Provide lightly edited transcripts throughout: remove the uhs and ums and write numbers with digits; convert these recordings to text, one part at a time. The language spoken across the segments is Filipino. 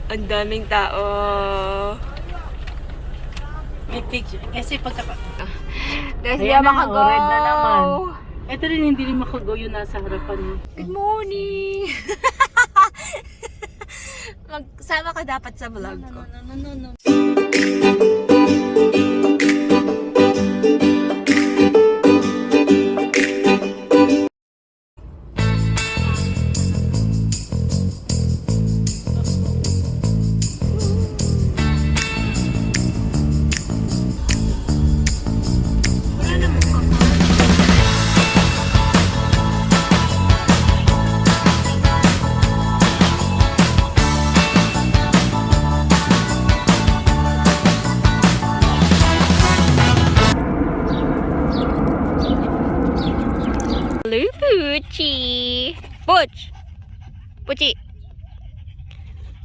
Ang daming tao. May picture. Kasi pagka... Guys, di Ayan na, makagaw. red na naman. Ito rin hindi rin makagaw yung nasa harapan mo. Good morning! Magsama ka dapat sa vlog ko. No. Hello, Puchi! Puch! Puchi!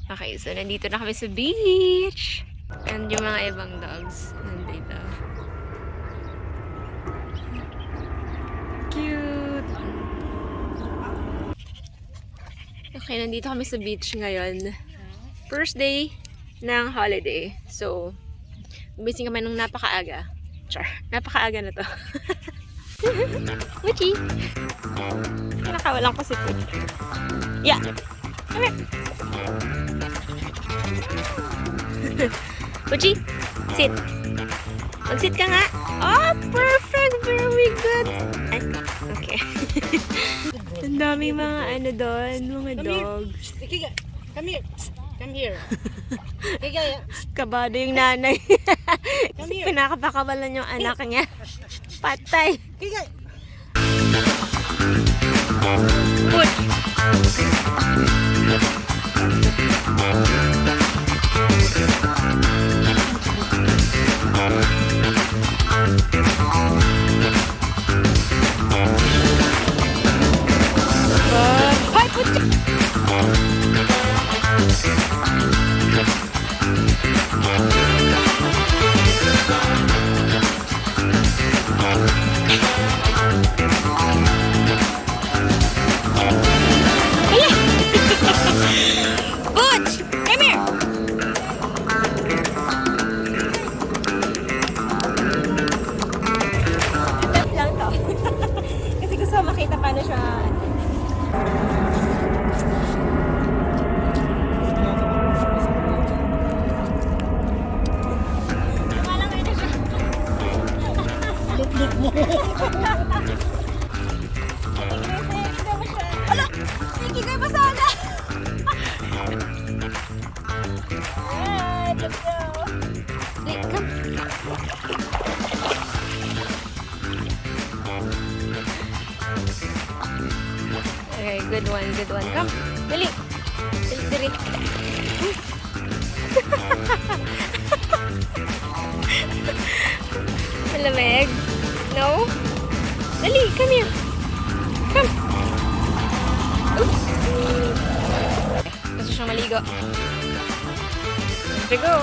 Okay, so nandito na kami sa beach. And yung mga ibang dogs nandito. Cute! Okay, nandito kami sa beach ngayon. First day ng holiday. So, gumising kami ng napakaaga. Char, napakaaga na to. Puchi! Nakawalan ko si Puchi. Yeah! Come here! Puchi! Sit! Mag-sit ka nga! Oh, perfect! Very good! Okay. Ang daming mga ano doon, mga dogs. Kiga, come here. Come here. Kiga, Kabado yung nanay. come Kasi here. pinakapakabalan yung anak niya. Patay! Kiga. Puch! Hi, Puchi! Butch! Come here! Step lang to. Kasi gusto ko makita paano siya. Lumalangoy na siya. Look mo. Ala! Sige kayo pa sana! Alright, let's go! Wait, come! Okay, good one, good one. Come! Dali! Dali, dali! Malamig? No? Dali, come here! Come! Oops! Gusto siyang maligo. Let's go!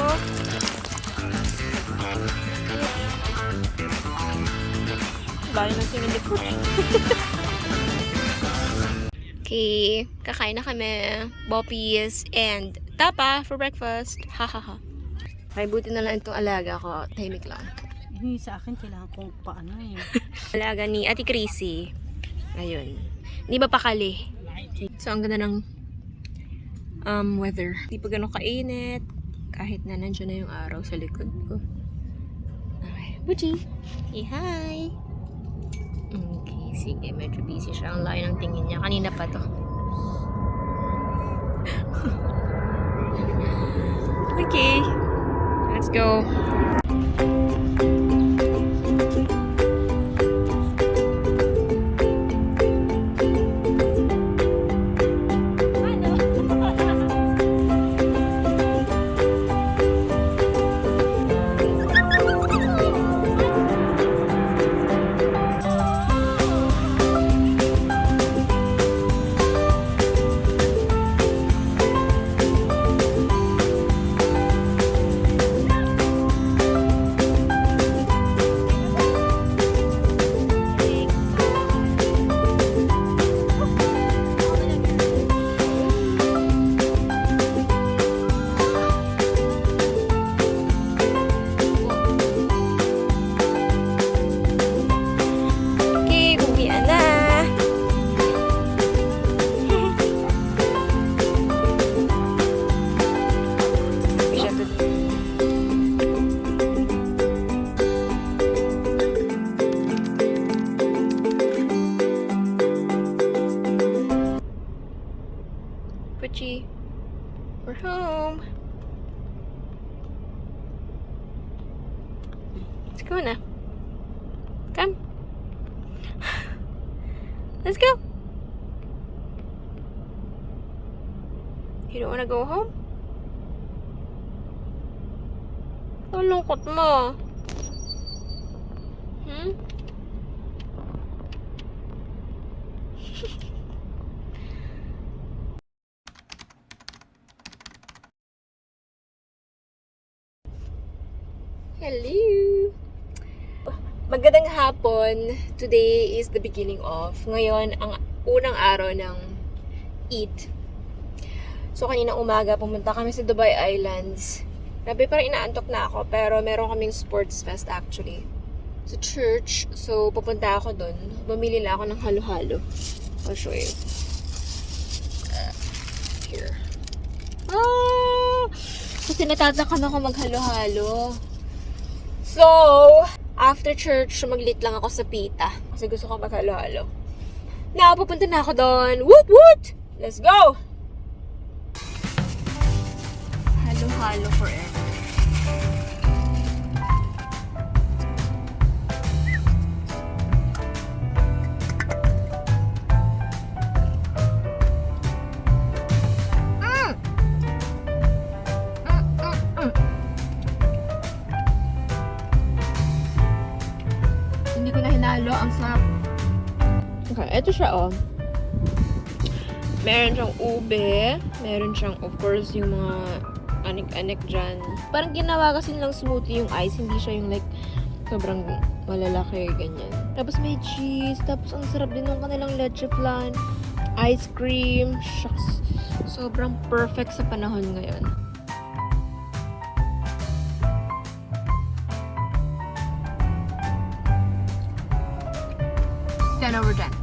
Bayo ng tingin ni Puch. Okay, kakain na kami. Boppies and tapa for breakfast. Ha ha ha. Ay, buti na lang itong alaga ko. Tahimik lang. Hindi sa akin kailangan kong paano eh. Alaga ni Ate Chrissy. Ayun. Hindi ba pakali? So, ang ganda ng weather. Hindi pa ganun kainit. Kahit na nandiyan na yung araw sa likod ko. Okay. Buchi! Hey, hi! Okay, sige. Medyo busy siya. Ang layo ng tingin niya. Kanina pa to. Okay. Let's go. We're home. Let's go na. Come. Let's go. You don't wanna go home? Ang lungkot mo. Hmm? Hello! Magandang hapon. Today is the beginning of. Ngayon, ang unang araw ng Eid. So, kanina umaga, pumunta kami sa Dubai Islands. Grabe, parang inaantok na ako. Pero meron kaming sports fest actually. Sa church. So, pupunta ako dun. Bumili lang ako ng halo-halo. I'll show you. Here. Kasi natatakan ako maghalo-halo. So, after church, maglit lang ako sa pita. Kasi gusto ko maghalo-halo. Now, pupunta na ako doon. Woot woot! Let's go! Halo-halo forever. Hindi ko na hinalo. Ang sarap. Okay, ito siya oh. Meron siyang ube. Meron siyang, of course, yung mga anik-anik dyan. Parang ginawa kasi nilang smoothie yung ice. Hindi siya yung like, sobrang malalaki, ganyan. Tapos may cheese. Tapos ang sarap din ng kanilang leche flan. Ice cream. Shucks. Sobrang perfect sa panahon ngayon. 10 over 10.